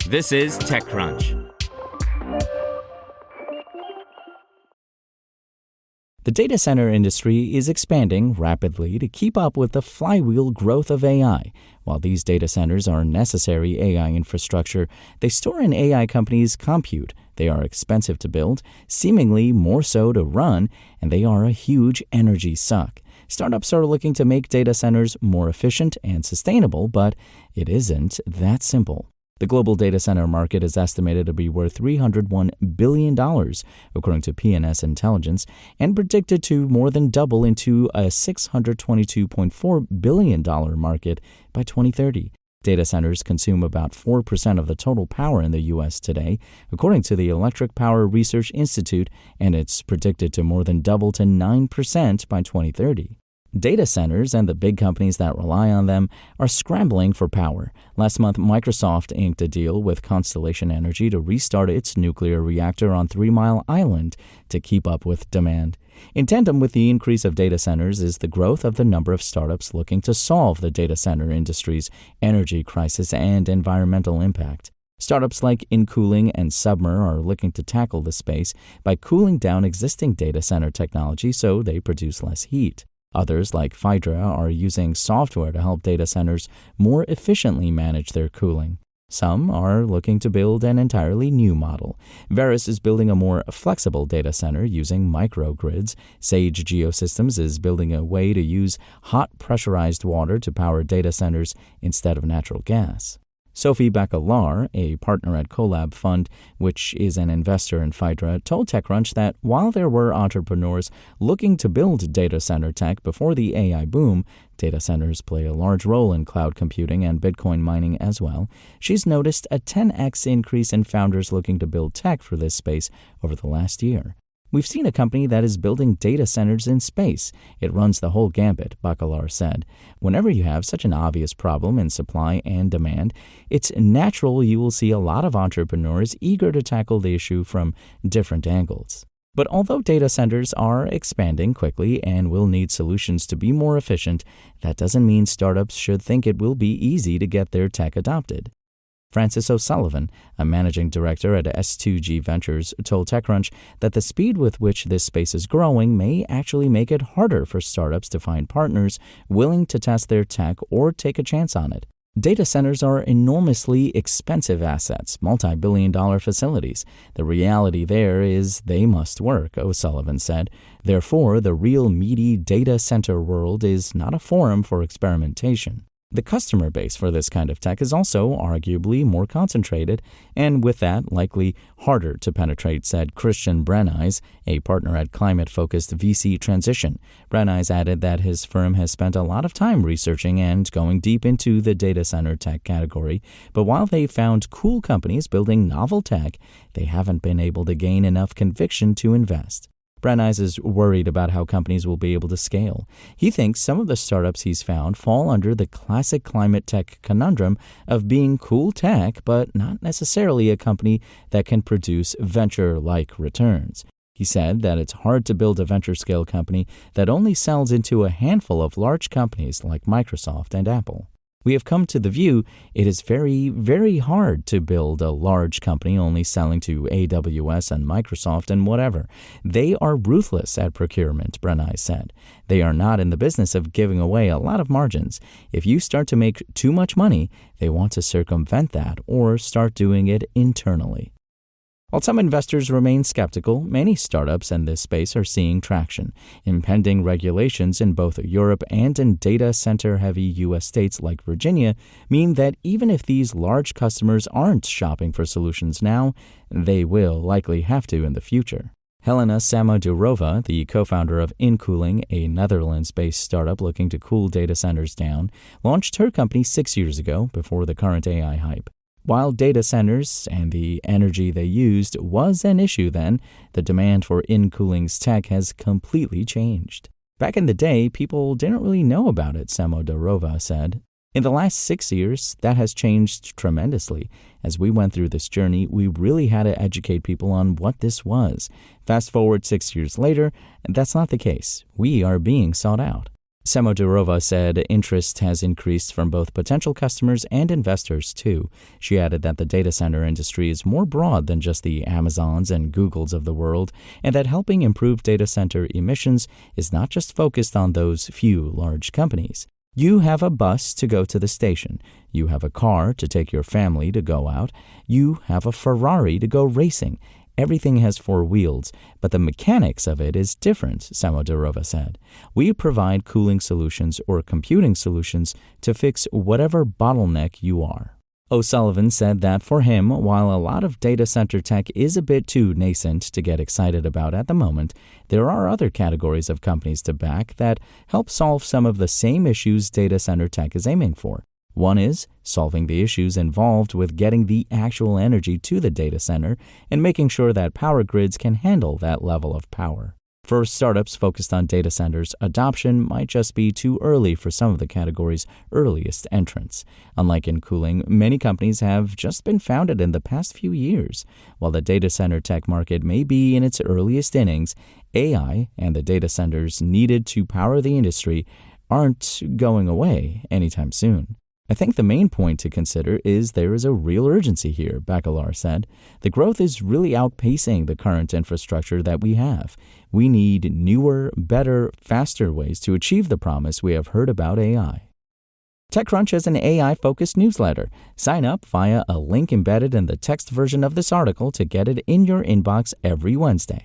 This is TechCrunch. The data center industry is expanding rapidly to keep up with the flywheel growth of AI. While these data centers are necessary AI infrastructure, they store an AI company's compute. They are expensive to build, seemingly more so to run, and they are a huge energy suck. Startups are looking to make data centers more efficient and sustainable, but it isn't that simple. The global data center market is estimated to be worth $301 billion, according to P&S Intelligence, and predicted to more than double into a $622.4 billion market by 2030. Data centers consume about 4% of the total power in the U.S. today, according to the Electric Power Research Institute, and it's predicted to more than double to 9% by 2030. Data centers and the big companies that rely on them are scrambling for power. Last month, Microsoft inked a deal with Constellation Energy to restart its nuclear reactor on 3 Mile Island to keep up with demand. In tandem with the increase of data centers is the growth of the number of startups looking to solve the data center industry's energy crisis and environmental impact. Startups like InCooling and Submer are looking to tackle the space by cooling down existing data center technology so they produce less heat. Others, like Phaidra, are using software to help data centers more efficiently manage their cooling. Some are looking to build an entirely new model. Veris is building a more flexible data center using microgrids. Sage Geosystems is building a way to use hot pressurized water to power data centers instead of natural gas. Sophie Bakalar, a partner at Collab Fund, which is an investor in Phaidra, told TechCrunch that while there were entrepreneurs looking to build data center tech before the AI boom, data centers play a large role in cloud computing and Bitcoin mining as well. She's noticed a 10x increase in founders looking to build tech for this space over the last year. We've seen a company that is building data centers in space. It runs the whole gambit, Bakalar said. Whenever you have such an obvious problem in supply and demand, it's natural you will see a lot of entrepreneurs eager to tackle the issue from different angles. But although data centers are expanding quickly and will need solutions to be more efficient, that doesn't mean startups should think it will be easy to get their tech adopted. Francis O'Sullivan, a managing director at S2G Ventures, told TechCrunch that the speed with which this space is growing may actually make it harder for startups to find partners willing to test their tech or take a chance on it. Data centers are enormously expensive assets, multi-billion-dollar facilities. The reality there is they must work, O'Sullivan said. Therefore, the real meaty data center world is not a forum for experimentation. The customer base for this kind of tech is also arguably more concentrated, and with that, likely harder to penetrate, said Christian Brennise, a partner at climate-focused VC Transition. Brennise added that his firm has spent a lot of time researching and going deep into the data center tech category, but while they found cool companies building novel tech, they haven't been able to gain enough conviction to invest. Brennise is worried about how companies will be able to scale. He thinks some of the startups he's found fall under the classic climate tech conundrum of being cool tech, but not necessarily a company that can produce venture-like returns. He said that it's hard to build a venture-scale company that only sells into a handful of large companies like Microsoft and Apple. We have come to the view it is very, very hard to build a large company only selling to AWS and Microsoft and whatever. They are ruthless at procurement, Brennise said. They are not in the business of giving away a lot of margins. If you start to make too much money, they want to circumvent that or start doing it internally. While some investors remain skeptical, many startups in this space are seeing traction. Impending regulations in both Europe and in data center-heavy U.S. states like Virginia mean that even if these large customers aren't shopping for solutions now, they will likely have to in the future. Helena Samodurova, the co-founder of InCooling, a Netherlands-based startup looking to cool data centers down, launched her company 6 years ago before the current AI hype. While data centers and the energy they used was an issue then, the demand for InCooling's tech has completely changed. Back in the day, people didn't really know about it, Samodurova said. In the last 6 years, that has changed tremendously. As we went through this journey, we really had to educate people on what this was. Fast forward 6 years later, that's not the case. We are being sought out. Samodurova said interest has increased from both potential customers and investors, too. She added that the data center industry is more broad than just the Amazons and Googles of the world, and that helping improve data center emissions is not just focused on those few large companies. You have a bus to go to the station. You have a car to take your family to go out. You have a Ferrari to go racing. Everything has four wheels, but the mechanics of it is different, Samodurova said. We provide cooling solutions or computing solutions to fix whatever bottleneck you are. O'Sullivan said that for him, while a lot of data center tech is a bit too nascent to get excited about at the moment, there are other categories of companies to back that help solve some of the same issues data center tech is aiming for. One is solving the issues involved with getting the actual energy to the data center and making sure that power grids can handle that level of power. For startups focused on data centers, adoption might just be too early for some of the category's earliest entrants. Unlike in cooling, many companies have just been founded in the past few years. While the data center tech market may be in its earliest innings, AI and the data centers needed to power the industry aren't going away anytime soon. I think the main point to consider is there is a real urgency here, Bakalar said. The growth is really outpacing the current infrastructure that we have. We need newer, better, faster ways to achieve the promise we have heard about AI. TechCrunch is an AI-focused newsletter. Sign up via a link embedded in the text version of this article to get it in your inbox every Wednesday.